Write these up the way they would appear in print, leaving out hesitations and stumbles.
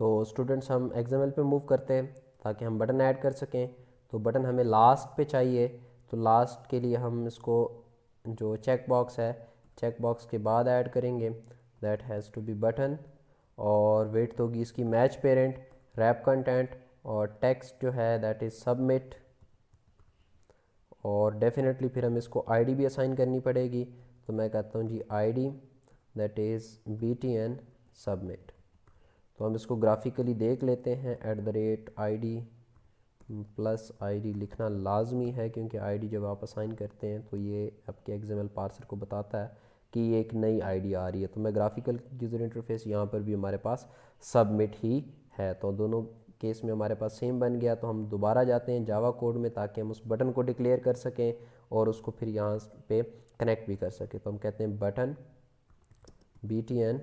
तो स्टूडेंट्स हम XML पे मूव करते हैं ताकि हम बटन ऐड कर सकें। तो बटन हमें लास्ट पे चाहिए, तो लास्ट के लिए हम इसको जो चेक बॉक्स है, चेक बॉक्स के बाद ऐड करेंगे, that has to be button. और वेट होगी इसकी मैच पेरेंट, रैप कंटेंट, और टेक्स्ट जो है दैट इज़ सबमिट। और डेफिनेटली फिर हम इसको आईडी भी असाइन करनी पड़ेगी। तो मैं कहता हूँ जी ID that is BTN submit. तो हम इसको ग्राफिकली देख लेते हैं। @ID प्लस ID लिखना लाजमी है, क्योंकि ID जब आप असाइन करते हैं तो ये आपके XML पार्सर को बताता है कि ये एक नई ID आ रही है। तो मैं ग्राफिकल यूज़र इंटरफेस यहाँ पर भी हमारे पास सबमिट ही है, तो दोनों केस में हमारे पास सेम बन गया। तो हम दोबारा जाते हैं जावा कोड में ताकि हम उस बटन को डिक्लेयर कर सकें और उसको फिर यहाँ पे कनेक्ट भी कर सकें। तो हम कहते हैं बटन BTN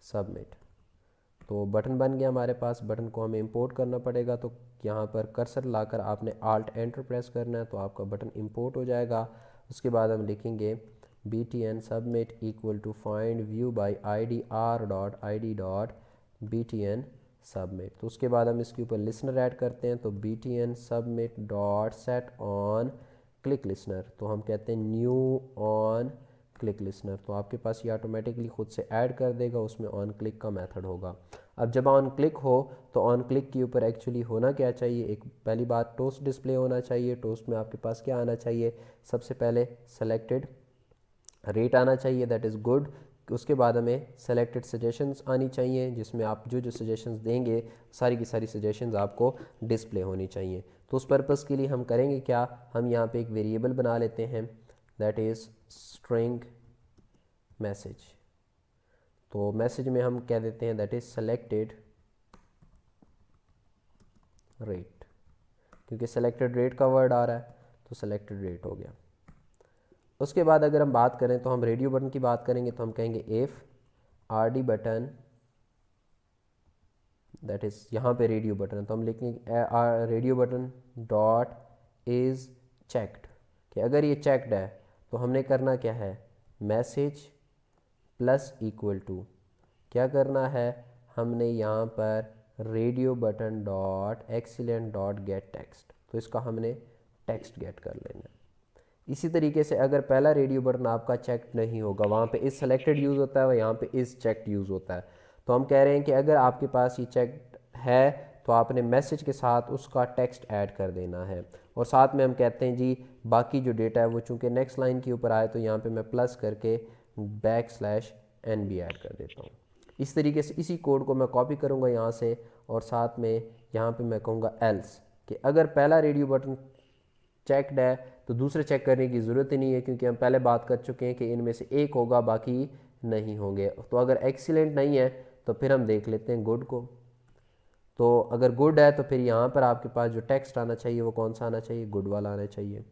सबमिट। तो बटन बन गया हमारे पास। बटन को हमें इंपोर्ट करना पड़ेगा, तो यहाँ पर कर्सर लाकर आपने Alt Enter प्रेस करना है, तो आपका बटन इंपोर्ट हो जाएगा। उसके बाद हम लिखेंगे BTN submit equal to find view by ID r.id.btn submit. तो उसके बाद हम इसके ऊपर लिसनर ऐड करते हैं, तो BTN submit dot set on click listener. तो हम कहते हैं न्यू ऑन क्लिक लिसनर। तो आपके पास ये ऑटोमेटिकली खुद से ऐड कर देगा, उसमें ऑन क्लिक का मेथड होगा। अब जब ऑन क्लिक हो तो ऑन क्लिक के ऊपर एक्चुअली होना क्या चाहिए, एक पहली बात टोस्ट डिस्प्ले होना चाहिए। टोस्ट में आपके पास क्या आना चाहिए, सबसे पहले सेलेक्टेड रेट आना चाहिए, दैट इज़ गुड। उसके बाद हमें सेलेक्टेड सजेशंस आनी चाहिए, जिसमें आप जो जो सजेशंस देंगे सारी की सारी सजेशंस आपको डिस्प्ले होनी चाहिए। तो उस पर्पज़ के लिए हम करेंगे क्या, हम यहाँ पे एक वेरिएबल बना लेते हैं, दैट इज़ स्ट्रिंग मैसेज। तो मैसेज में हम कह देते हैं दैट इज़ सेलेक्टेड रेट, क्योंकि सेलेक्टेड रेट का वर्ड आ रहा है तो सेलेक्टेड रेट हो गया। उसके बाद अगर हम बात करें तो हम रेडियो बटन की बात करेंगे, तो हम कहेंगे if RD button, that is यहाँ पे रेडियो बटन है, तो हम लिखेंगे radio button dot is checked, कि अगर ये चेक्ड है तो हमने करना क्या है, मैसेज प्लस इक्वल टू क्या करना है, हमने यहाँ पर radio button dot excellent dot get text, तो इसका हमने टेक्स्ट गेट कर लेना है। इसी तरीके से अगर पहला रेडियो बटन आपका चेक नहीं होगा, वहाँ पे इस सेलेक्टेड यूज़ होता है और यहाँ पे इस चेक्ड यूज़ होता है। तो हम कह रहे हैं कि अगर आपके पास ये चेक्ड है तो आपने मैसेज के साथ उसका टेक्स्ट ऐड कर देना है। और साथ में हम कहते हैं जी बाकी जो डेटा है वो चूँकि नेक्स्ट लाइन के ऊपर आए, तो यहाँ पे मैं प्लस करके \n भी ऐड कर देता हूँ। इस तरीके से इसी कोड को मैं कॉपी करूँगा यहाँ से, और साथ में यहाँ पे मैं कहूँगा एल्स, कि अगर पहला रेडियो बटन चेक्ड है तो दूसरे चेक करने की ज़रूरत ही नहीं है, क्योंकि हम पहले बात कर चुके हैं कि इनमें से एक होगा बाकी नहीं होंगे। तो अगर एक्सीलेंट नहीं है तो फिर हम देख लेते हैं गुड को। तो अगर गुड है तो फिर यहाँ पर आपके पास जो टेक्स्ट आना चाहिए वो कौन सा आना चाहिए, गुड वाला आना चाहिए।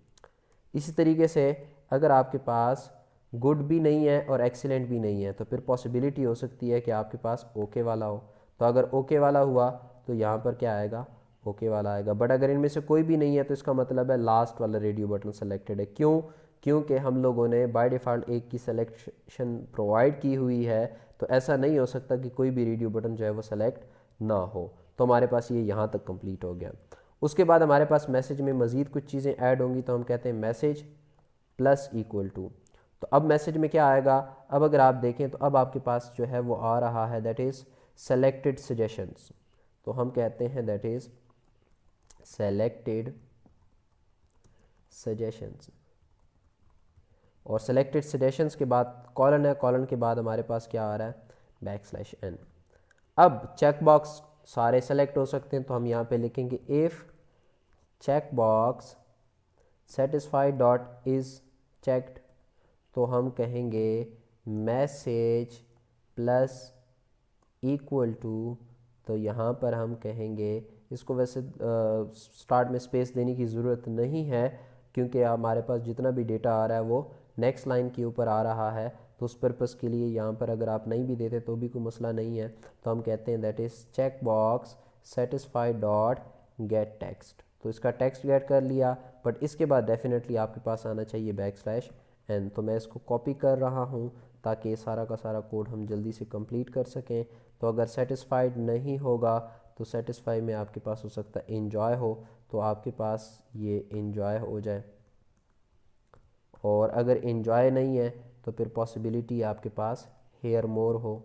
इसी तरीके से अगर आपके पास गुड भी नहीं है और एक्सीलेंट भी नहीं है, तो फिर पॉसिबिलिटी हो सकती है कि आपके पास ओके वाला हो। तो अगर ओके वाला हुआ तो यहाँ पर क्या आएगा, ओके वाला आएगा। बट अगर इनमें से कोई भी नहीं है तो इसका मतलब है लास्ट वाला रेडियो बटन सेलेक्टेड है। क्यों, क्योंकि हम लोगों ने बाय डिफ़ॉल्ट एक की सिलेक्शन प्रोवाइड की हुई है, तो ऐसा नहीं हो सकता कि कोई भी रेडियो बटन जो है वो सेलेक्ट ना हो। तो हमारे पास ये यहाँ तक कंप्लीट हो गया। उसके बाद हमारे पास मैसेज में मज़ीद कुछ चीज़ें ऐड होंगी, तो हम कहते हैं मैसेज प्लस इक्वल टू। तो अब मैसेज में क्या आएगा, अब अगर आप देखें तो अब आपके पास जो है वो आ रहा है दैट इज़ सेलेक्टेड सजेशंस। तो हम कहते हैं दैट इज़ सेलेक्टेड सजेशंस, और सेलेक्टेड सजेशंस के बाद कॉलन है, कॉलन के बाद हमारे पास क्या आ रहा है, \n। अब चेक बॉक्स सारे सेलेक्ट हो सकते हैं, तो हम यहाँ पे लिखेंगे if check box satisfied dot is checked, तो हम कहेंगे मैसेज प्लस इक्वल टू, तो यहाँ पर हम कहेंगे, इसको वैसे स्टार्ट में स्पेस देने की ज़रूरत नहीं है, क्योंकि हमारे पास जितना भी डेटा आ रहा है वो नेक्स्ट लाइन के ऊपर आ रहा है। तो उस पर्पज़ के लिए यहाँ पर अगर आप नहीं भी देते तो भी कोई मसला नहीं है। तो हम कहते हैं that is check box satisfied dot get text. तो इसका टेक्स्ट गेट कर लिया, बट इसके बाद डेफिनेटली आपके पास आना चाहिए \n। तो मैं इसको कॉपी कर रहा हूँ ताकि सारा का सारा कोड हम जल्दी से कंप्लीट कर सकें। तो अगर सेटिस्फाइड नहीं होगा तो सेटिस्फाई में आपके पास हो सकता है इन्जॉय हो, तो आपके पास ये इन्जॉय हो जाए। और अगर इन्जॉय नहीं है तो फिर पॉसिबिलिटी आपके पास हेयर मोर हो।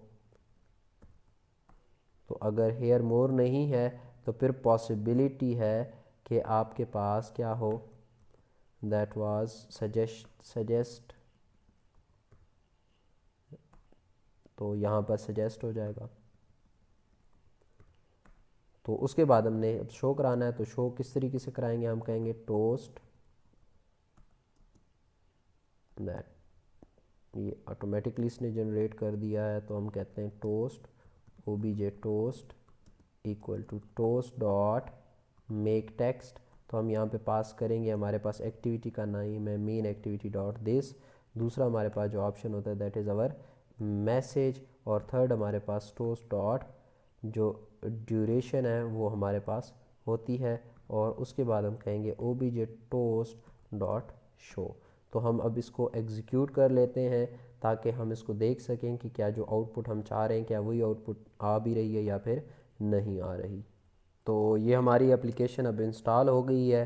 तो अगर हेयर मोर नहीं है तो फिर पॉसिबिलिटी है कि आपके पास क्या हो, दैट वाज सजेस्ट, तो यहाँ पर सजेस्ट हो जाएगा। तो उसके बाद हमने अब शो कराना है, तो शो किस तरीके से कराएंगे, हम कहेंगे टोस्ट दैट, ये ऑटोमेटिकली इसने जनरेट कर दिया है, तो हम कहते हैं toast obj toast equal to toast dot make text. तो हम यहाँ पे पास करेंगे, हमारे पास एक्टिविटी का नाम है मेन एक्टिविटी डॉट दिस। दूसरा हमारे पास जो ऑप्शन होता है दैट इज़ अवर मैसेज, और थर्ड हमारे पास टोस्ट डॉट जो ड्यूरेशन है वो हमारे पास होती है, और उसके बाद हम कहेंगे obj टोस्ट डॉट शो। तो हम अब इसको एग्जीक्यूट कर लेते हैं ताकि हम इसको देख सकें कि क्या जो आउटपुट हम चाह रहे हैं क्या वही आउटपुट आ भी रही है या फिर नहीं आ रही। तो ये हमारी एप्लीकेशन अब इंस्टॉल हो गई है।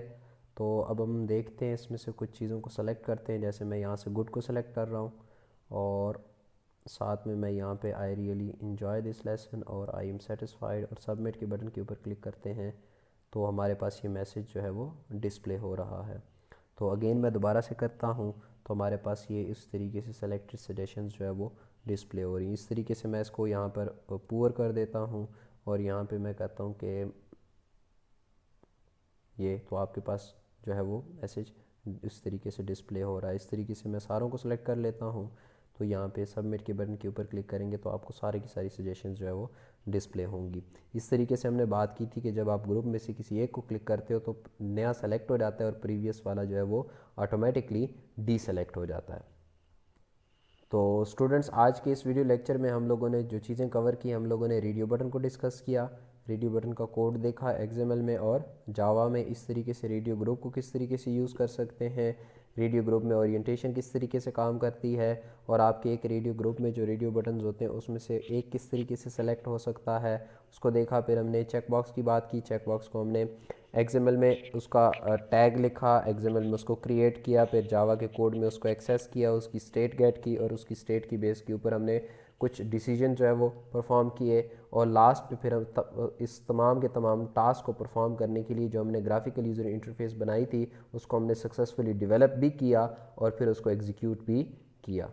तो अब हम देखते हैं इसमें से कुछ चीज़ों को सेलेक्ट करते हैं, जैसे मैं यहाँ से गुड को सेलेक्ट कर रहा हूँ, और साथ में मैं यहाँ पे I really enjoy this lesson और आई एम सेटिस्फाइड, और सबमिट के बटन के ऊपर क्लिक करते हैं तो हमारे पास ये मैसेज जो है वो डिस्प्ले हो रहा है। तो अगेन मैं दोबारा से करता हूँ, तो हमारे पास ये इस तरीके से सेलेक्टेड सजेशंस जो है वो डिस्प्ले हो रही हैं। इस तरीके से मैं इसको यहाँ पर पुअर कर देता हूँ, और यहाँ पे मैं कहता हूँ कि ये, तो आपके पास जो है वो मैसेज इस तरीके से डिस्प्ले हो रहा है। इस तरीके से मैं सारों को सिलेक्ट कर लेता हूँ, तो यहाँ पे सबमिट के बटन के ऊपर क्लिक करेंगे तो आपको सारी की सारी सजेशंस जो है वो डिस्प्ले होंगी। इस तरीके से हमने बात की थी कि जब आप ग्रुप में से किसी एक को क्लिक करते हो तो नया सेलेक्ट हो जाता है और प्रीवियस वाला जो है वो ऑटोमेटिकली डी सेलेक्ट हो जाता है। तो स्टूडेंट्स, आज के इस वीडियो लेक्चर में हम लोगों ने जो चीज़ें कवर की, हम लोगों ने रेडियो बटन को डिस्कस किया, रेडियो बटन का कोड देखा XML में, और जावा में इस तरीके से रेडियो ग्रुप को किस तरीके से यूज़ कर सकते हैं, रेडियो ग्रुप में ओरिएंटेशन किस तरीके से काम करती है, और आपके एक रेडियो ग्रुप में जो रेडियो बटन्स होते हैं उसमें से एक किस तरीके से सेलेक्ट हो सकता है, उसको देखा। फिर हमने चेक बॉक्स की बात की, चेक बॉक्स को हमने XML में उसका टैग लिखा, XML में उसको क्रिएट किया, फिर जावा के कोड में उसको एक्सेस किया, उसकी स्टेट गेट की, और उसकी स्टेट की बेस के ऊपर हमने कुछ डिसीजन जो है वो परफॉर्म किए, और लास्ट पे फिर हम इस तमाम के तमाम टास्क को परफॉर्म करने के लिए जो हमने ग्राफिकल यूज़र इंटरफेस बनाई थी उसको हमने सक्सेसफुली डेवलप भी किया और फिर उसको एग्जीक्यूट भी किया।